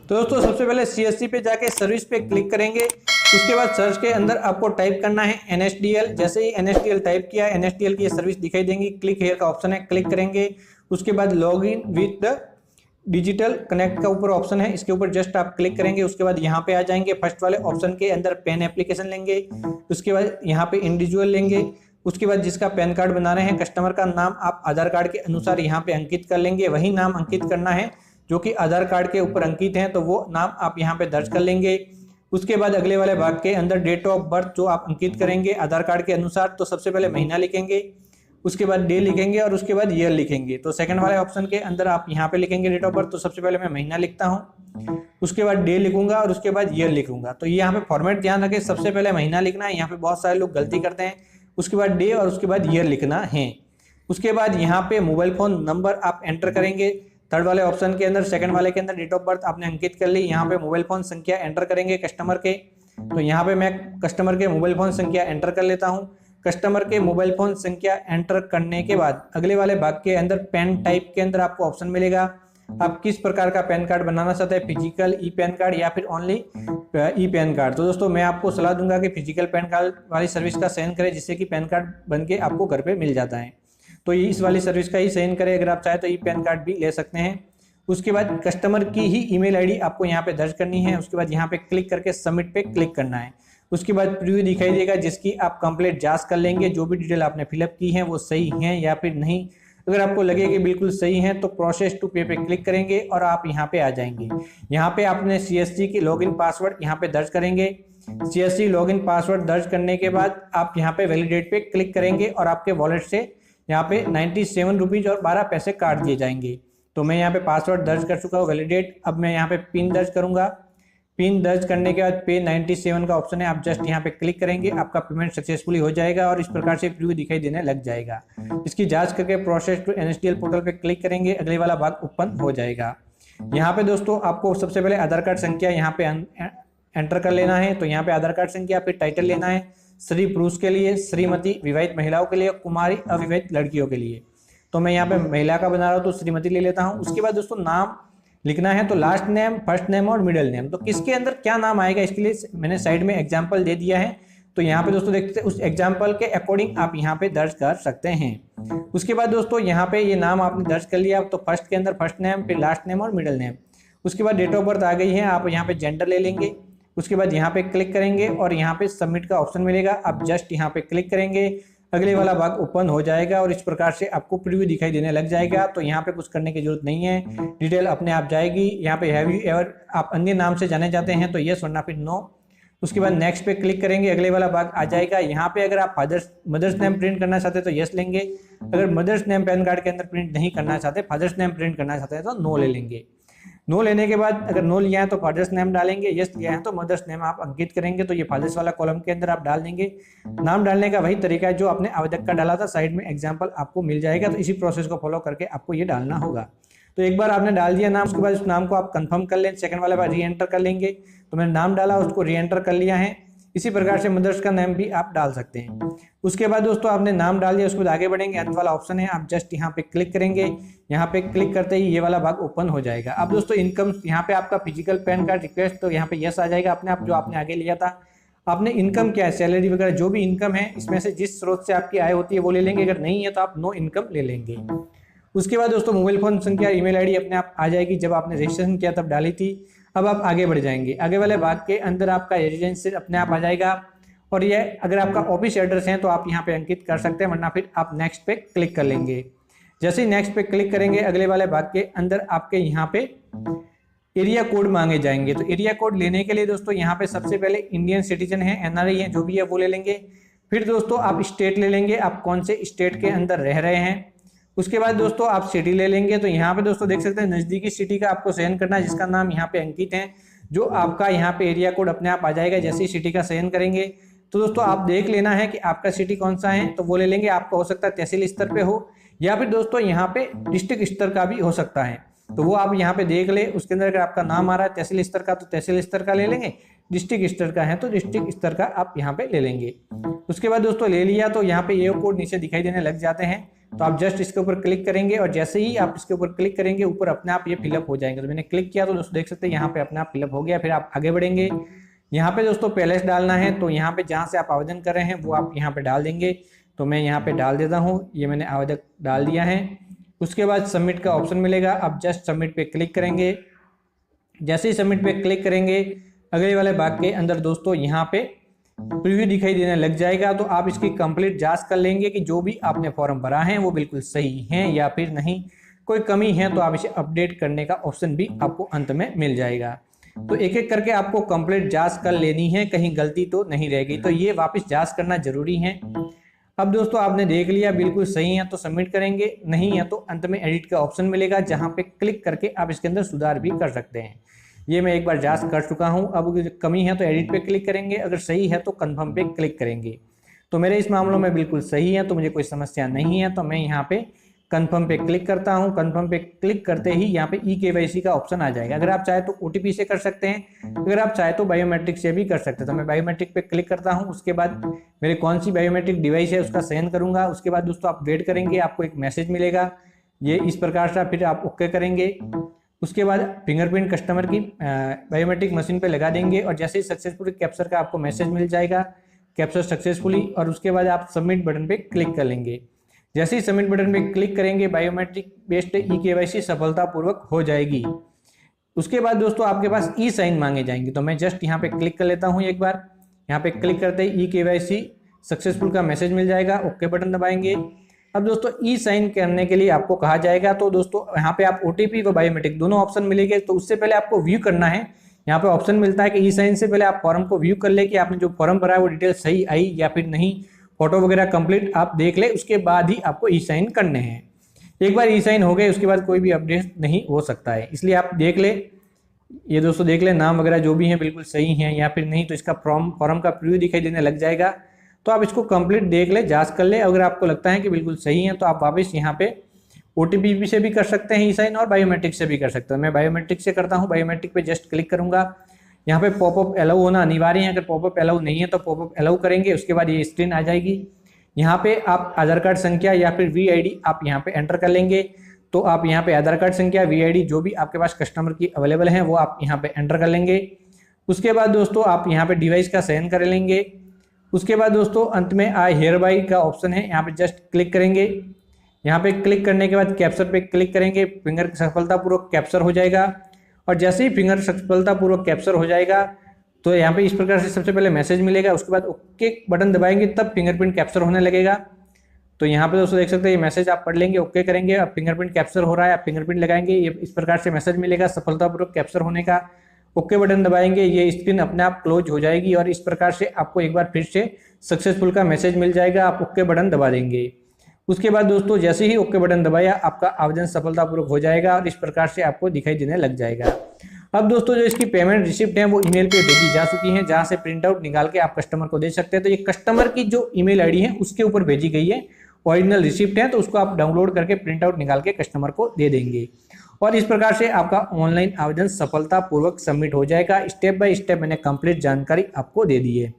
तो दोस्तों सबसे पहले CSC पे जाके सर्विस पे क्लिक करेंगे। उसके बाद सर्च के अंदर आपको टाइप करना है NSDL। जैसे ही NSDL टाइप किया, NSDL की ये सर्विस दिखाई देंगी। क्लिक हेयर का ऑप्शन है, क्लिक करेंगे। उसके बाद log in with the digital connect का ऊपर ऑप्शन है, इसके ऊपर जस्ट आप क्लिक करेंगे। उसके बाद यहाँ पे आ जाएंगे, फर्स्ट वाले ऑप्शन के अंदर पैन एप्लीकेशन लेंगे। उसके बाद यहाँ पे इंडिविजुअल लेंगे। उसके बाद जिसका पैन कार्ड बना रहे हैं कस्टमर का नाम आप आधार कार्ड के अनुसार यहाँ पे अंकित कर लेंगे। वही नाम अंकित करना है जो कि आधार कार्ड के ऊपर अंकित है, तो वो नाम आप यहाँ पे दर्ज कर लेंगे। उसके बाद अगले वाले भाग के अंदर डेट ऑफ बर्थ जो आप अंकित करेंगे आधार कार्ड के अनुसार, तो सबसे पहले महीना लिखेंगे, उसके बाद डे लिखेंगे और उसके बाद ईयर लिखेंगे। तो सेकंड वाले ऑप्शन के अंदर आप यहाँ पे लिखेंगे डेट ऑफ बर्थ, तो सबसे पहले मैं महीना लिखता हूँ, उसके बाद डे लिखूंगा और उसके बाद ईयर लिखूंगा। तो ये यहाँ पे फॉर्मेट ध्यान रखें, सबसे पहले महीना लिखना है, यहाँ पे बहुत सारे लोग गलती करते हैं। उसके बाद डे और उसके बाद ईयर लिखना है। उसके बाद यहाँ पे मोबाइल फोन नंबर आप एंटर करेंगे। थर्ड वाले ऑप्शन के अंदर सेकंड वाले के अंदर डेट ऑफ बर्थ आपने अंकित कर ली, यहाँ पे मोबाइल फोन संख्या एंटर करेंगे कस्टमर के। तो यहाँ पे मैं कस्टमर के मोबाइल फोन संख्या एंटर कर लेता हूँ। कस्टमर के मोबाइल फोन संख्या एंटर करने के बाद अगले वाले भाग के अंदर पैन टाइप के अंदर आपको ऑप्शन मिलेगा, आप किस प्रकार का पैन कार्ड बनाना चाहते हैं, फिजिकल ई पैन कार्ड या फिर ओनली ई पैन कार्ड। तो दोस्तों मैं आपको सलाह दूंगा कि फिजिकल पैन कार्ड वाली सर्विस का चयन करें, जिससे कि पैन कार्ड बन के आपको घर पे मिल जाता है। तो इस वाली सर्विस का ही चयन करें। अगर आप चाहें तो ई पैन कार्ड भी ले सकते हैं। उसके बाद कस्टमर की ही ईमेल आईडी आपको यहाँ पे दर्ज करनी है। उसके बाद यहाँ पे क्लिक करके सबमिट पे क्लिक करना है। उसके बाद प्रीव्यू दिखाई देगा, जिसकी आप कंप्लीट जांच कर लेंगे, जो भी डिटेल आपने फिलअप की है वो सही है या फिर नहीं। अगर आपको लगे कि बिल्कुल सही है तो प्रोसेस टू पे पे क्लिक करेंगे और आप यहाँ पे आ जाएंगे। यहाँ पे आपने CSC की लॉगिन पासवर्ड यहाँ पे दर्ज करेंगे। CSC लॉगिन पासवर्ड दर्ज करने के बाद आप यहाँ पे वैलिडेट पे क्लिक करेंगे और आपके वॉलेट से यहाँ पे 97 रुपीज और 12 पैसे काट दिए जाएंगे। तो मैं यहाँ पे पासवर्ड दर्ज कर चुका हूँ वैलिडेट। अब मैं यहाँ पे पिन दर्ज करूंगा। पिन दर्ज करने के बाद पे 97 का ऑप्शन है, आप जस्ट यहाँ पे क्लिक करेंगे, आपका पेमेंट सक्सेसफुली हो जाएगा और इस प्रकार से प्रीव्यू दिखाई देने लग जाएगा। इसकी जांच करके प्रोसेस टू NSDL पोर्टल पे क्लिक करेंगे, अगले वाला भाग ओपन हो जाएगा। यहाँ पे दोस्तों आपको सबसे पहले आधार कार्ड संख्या यहाँ पे एंटर कर लेना है। तो यहाँ पे आधार कार्ड संख्या, फिर टाइटल लेना है, श्री पुरुष के लिए, श्रीमती विवाहित महिलाओं के लिए, कुमारी अविवाहित लड़कियों के लिए। तो मैं यहाँ पे महिला का बना रहा हूँ तो श्रीमती ले लेता हूँ। उसके बाद दोस्तों नाम लिखना है, तो लास्ट नेम, फर्स्ट नेम और मिडिल नेम। तो किसके अंदर क्या नाम आएगा इसके लिए मैंने साइड में एग्जांपल दे दिया है। तो यहाँ पे दोस्तों देखते हैं, उस एग्जांपल के अकॉर्डिंग आप यहाँ पे दर्ज कर सकते हैं। उसके बाद दोस्तों यहाँ पे ये नाम आपने दर्ज कर लिया, तो फर्स्ट के अंदर फर्स्ट नेम, फिर लास्ट नेम और मिडिल नेम। उसके बाद डेट ऑफ बर्थ आ गई है, आप यहाँ पे जेंडर ले लेंगे। उसके बाद यहाँ पे क्लिक करेंगे और यहाँ पे सबमिट का ऑप्शन मिलेगा, आप जस्ट यहाँ पे क्लिक करेंगे, अगले वाला भाग ओपन हो जाएगा और इस प्रकार से आपको प्रीव्यू दिखाई देने लग जाएगा। तो यहाँ पे कुछ करने की जरूरत नहीं है, डिटेल अपने आप जाएगी। यहाँ पे हैव यू एवर आप अन्य नाम से जाने जाते हैं तो यस वरना फिर नो। उसके बाद नेक्स्ट पे क्लिक करेंगे, अगले वाला भाग आ जाएगा। यहाँ पे अगर आप मदर्स नेम प्रिंट करना चाहते हैं तो यस लेंगे, अगर मदर्स नेम पैन कार्ड के अंदर प्रिंट नहीं करना चाहते, फादर्स नेम प्रिंट करना चाहते हैं तो नो ले लेंगे। नो लेने के बाद अगर नो लिया है तो फादर्स नेम डालेंगे, यस लिया है तो मदर्स नेम आप अंकित करेंगे। तो ये फादर्स वाला कॉलम के अंदर आप डाल देंगे। नाम डालने का वही तरीका है जो आपने आवेदक का डाला था, साइड में एग्जांपल आपको मिल जाएगा। तो इसी प्रोसेस को फॉलो करके आपको ये डालना होगा। तो एक बार आपने डाल दिया नाम, उसके बाद उस नाम को आप कंफर्म कर लें, सेकंड वाले बार री एंटर कर लेंगे। तो मैंने नाम डाला, उसको री एंटर कर लिया है। इसी प्रकार से मदर्स का नाम भी आप डाल सकते हैं। उसके बाद दोस्तों आपने नाम डाल दिया, उसके बाद आगे बढ़ेंगे, अंत वाला ऑप्शन है, आप जस्ट यहाँ पे क्लिक करेंगे। यहाँ पे क्लिक करते ही ये वाला भाग ओपन हो जाएगा। अब दोस्तों इनकम, यहाँ पे आपका फिजिकल पैन कार्ड रिक्वेस्ट, तो यहाँ पे यस आ जाएगा अपने आप, जो आपने आगे लिया था। आपने इनकम क्या है, सैलरी वगैरह जो भी इनकम है, इसमें से जिस स्रोत से आपकी आय होती है वो ले लेंगे, अगर नहीं है तो आप नो इनकम ले लेंगे। उसके बाद दोस्तों मोबाइल फोन संख्या, ईमेल आईडी अपने आप आ जाएगी, जब आपने रजिस्ट्रेशन किया तब डाली थी। अब आप आगे बढ़ जाएंगे, आगे वाले भाग के अंदर आपका रेजिडेंस अपने आप आ जाएगा। और ये अगर आपका ऑफिस एड्रेस है तो आप यहाँ पे अंकित कर सकते हैं, वरना फिर आप नेक्स्ट पे क्लिक कर लेंगे। जैसे ही नेक्स्ट पे क्लिक करेंगे, अगले वाले भाग के अंदर आपके यहाँ पे एरिया कोड मांगे जाएंगे। तो एरिया कोड लेने के लिए दोस्तों यहाँ पे सबसे पहले इंडियन सिटीजन है, NRI है, जो भी है वो ले लेंगे। फिर दोस्तों आप स्टेट ले लेंगे, आप कौन से स्टेट के अंदर रह रहे हैं। उसके बाद दोस्तों आप सिटी ले लेंगे। तो यहाँ पे दोस्तों देख सकते हैं नजदीकी सिटी का आपको चयन करना है, जिसका नाम यहाँ पे अंकित है, जो आपका यहाँ पे एरिया कोड अपने आप आ जाएगा जैसे ही सिटी का चयन करेंगे। तो दोस्तों आप देख लेना है कि आपका सिटी कौन सा है, तो वो ले लेंगे। आपका हो सकता है तहसील स्तर पे हो, या फिर दोस्तों यहाँ पे डिस्ट्रिक्ट स्तर का भी हो सकता है, तो वो आप यहाँ पे देख ले। उसके अंदर अगर आपका नाम आ रहा है तहसील स्तर का तो तहसील स्तर का ले लेंगे, डिस्ट्रिक्ट स्तर का है तो डिस्ट्रिक्ट स्तर का आप यहाँ पे ले लेंगे। उसके बाद दोस्तों ले लिया, तो यहाँ पे ये कोड नीचे दिखाई देने लग जाते हैं। तो आप जस्ट इसके ऊपर क्लिक करेंगे और जैसे ही आप इसके ऊपर क्लिक करेंगे ऊपर अपने आप ये फिलअप हो जाएंगे। तो मैंने क्लिक किया तो दोस्तों देख सकते हैं यहाँ पे अपने आप फिलअप हो गया। फिर आप आगे बढ़ेंगे, यहाँ पे दोस्तों पैलेस डालना है, तो यहाँ पे जहाँ से आप आवेदन कर रहे हैं वो आप यहाँ पे डाल देंगे। तो मैं यहाँ पे डाल देता हूँ, ये मैंने आवेदन डाल दिया है। उसके बाद सबमिट का ऑप्शन मिलेगा, आप जस्ट सबमिट पे क्लिक करेंगे। जैसे ही सबमिट पे क्लिक करेंगे अगले वाले भाग के अंदर दोस्तों यहाँ पे प्रीव्यू दिखाई देने लग जाएगा। तो आप इसकी कंप्लीट जांच कर लेंगे कि जो भी आपने फॉर्म भरा है वो बिल्कुल सही है या फिर नहीं, कोई कमी है तो आप इसे अपडेट करने का ऑप्शन भी आपको अंत में मिल जाएगा। तो एक एक करके आपको कंप्लीट जांच कर लेनी है, कहीं गलती तो नहीं रहेगी। तो ये वापस जांच करना जरूरी है। अब दोस्तों आपने देख लिया बिल्कुल सही है तो सबमिट करेंगे, नहीं है तो अंत में एडिट का ऑप्शन मिलेगा, जहां पे क्लिक करके आप इसके अंदर सुधार भी कर सकते हैं। ये मैं एक बार जांच कर चुका हूं। अब कमी है तो एडिट पे क्लिक करेंगे, अगर सही है तो कंफर्म पे क्लिक करेंगे। तो मेरे इस मामलों में बिल्कुल सही है तो मुझे कोई समस्या नहीं है, तो मैं यहाँ पे कंफर्म पे क्लिक करता हूं। कंफर्म पे क्लिक करते ही यहाँ पे eKYC का ऑप्शन आ जाएगा। अगर आप चाहे तो OTP से कर सकते हैं, अगर आप चाहे तो बायोमेट्रिक से भी कर सकते हैं। तो मैं बायोमेट्रिक पे क्लिक करता हूं। उसके बाद मेरे कौन सी बायोमेट्रिक डिवाइस है उसका चयन करूंगा। उसके बाद दोस्तों आप वेट करेंगे, आपको एक मैसेज मिलेगा ये इस प्रकार से, फिर आप ओके करेंगे। उसके बाद फिंगरप्रिंट कस्टमर की बायोमेट्रिक मशीन पे लगा देंगे और जैसे ही सक्सेसफुली कैप्चर का आपको मैसेज मिल जाएगा, कैप्चर सक्सेसफुली, और उसके बाद आप सबमिट बटन पे क्लिक कर लेंगे। जैसे ही सबमिट बटन पे क्लिक करेंगे बायोमेट्रिक बेस्ड eKYC सफलतापूर्वक हो जाएगी। उसके बाद दोस्तों आपके पास ई साइन मांगे जाएंगे। तो मैं जस्ट यहाँ पे क्लिक कर लेता हूँ एक बार। यहाँ पे क्लिक करते ही eKYC सक्सेसफुल का मैसेज मिल जाएगा, ओके बटन दबाएंगे। अब दोस्तों ई साइन करने के लिए आपको कहा जाएगा, तो दोस्तों यहाँ पे आप OTP व बायोमेट्रिक दोनों ऑप्शन मिलेंगे। तो उससे पहले आपको व्यू करना है। यहाँ पे ऑप्शन मिलता है कि ई साइन से पहले आप फॉर्म को व्यू कर ले कि आपने जो फॉर्म भरा है वो डिटेल सही आई या फिर नहीं, फोटो वगैरह कंप्लीट आप देख ले, उसके बाद ही आपको ई साइन करने हैं। एक बार ई साइन हो गए उसके बाद कोई भी अपडेट नहीं हो सकता है, इसलिए आप देख ले। ये दोस्तों देख ले नाम वगैरह जो भी है बिल्कुल सही है या फिर नहीं, तो इसका फॉर्म का प्रीव्यू दिखाई देने लग जाएगा। तो आप इसको कंप्लीट देख ले, जांच कर ले। अगर आपको लगता है कि बिल्कुल सही है तो आप वापस यहाँ पे OTP से भी कर सकते हैं ई साइन और बायोमेट्रिक से भी कर सकते हैं। मैं बायोमेट्रिक से करता हूँ। बायोमेट्रिक पे जस्ट क्लिक करूंगा। यहाँ पे पॉपअप अलाउ होना अनिवार्य है, अगर पॉपअप अलाउ नहीं है तो पॉपअप अलाउ करेंगे। उसके बाद ये स्क्रीन आ जाएगी। यहाँ पे आप आधार कार्ड संख्या या फिर VID आप यहाँ पे एंटर कर लेंगे। तो आप यहाँ पे आधार कार्ड संख्या VID जो भी आपके पास कस्टमर की अवेलेबल है वो आप यहाँ पे एंटर कर लेंगे। उसके बाद दोस्तों आप यहाँ पे डिवाइस का चयन कर लेंगे। उसके बाद दोस्तों अंत में आई हेयर बाई का ऑप्शन है, यहाँ पे जस्ट क्लिक करेंगे। यहाँ पे क्लिक करने के बाद कैप्चर पे क्लिक करेंगे, फिंगर सफलतापूर्वक कैप्चर हो जाएगा। और जैसे ही फिंगर सफलतापूर्वक कैप्चर हो जाएगा तो यहाँ पे इस प्रकार से सबसे पहले मैसेज मिलेगा। उसके बाद ओके बटन दबाएंगे तब फिंगरप्रिंट कैप्चर होने लगेगा। तो यहाँ पे दोस्तों देख सकते हैं ये मैसेज आप पढ़ लेंगे, ओके करेंगे। अब फिंगरप्रिंट कैप्चर हो रहा है, आप फिंगरप्रिंट लगाएंगे, ये इस प्रकार से मैसेज मिलेगा सफलतापूर्वक कैप्चर होने का। ओके बटन दबाएंगे, ये स्क्रीन अपने आप क्लोज हो जाएगी और इस प्रकार से आपको एक बार फिर से सक्सेसफुल का मैसेज मिल जाएगा। आप ओके बटन दबा देंगे। उसके बाद दोस्तों जैसे ही ओके बटन दबाया आपका आवेदन सफलतापूर्वक हो जाएगा और इस प्रकार से आपको दिखाई देने लग जाएगा। अब दोस्तों जो इसकी पेमेंट रिसिप्ट है वो ईमेल पे भेजी जा चुकी है, जहां से प्रिंट आउट निकाल के आप कस्टमर को दे सकते हैं। तो ये कस्टमर की जो ईमेल आईडी है उसके ऊपर भेजी गई है, ओरिजिनल रिसिप्ट है, तो उसको आप डाउनलोड करके प्रिंट आउट निकाल के कस्टमर को दे देंगे। और इस प्रकार से आपका ऑनलाइन आवेदन सफलतापूर्वक सबमिट हो जाएगा। स्टेप बाय स्टेप मैंने कंप्लीट जानकारी आपको दे दी है।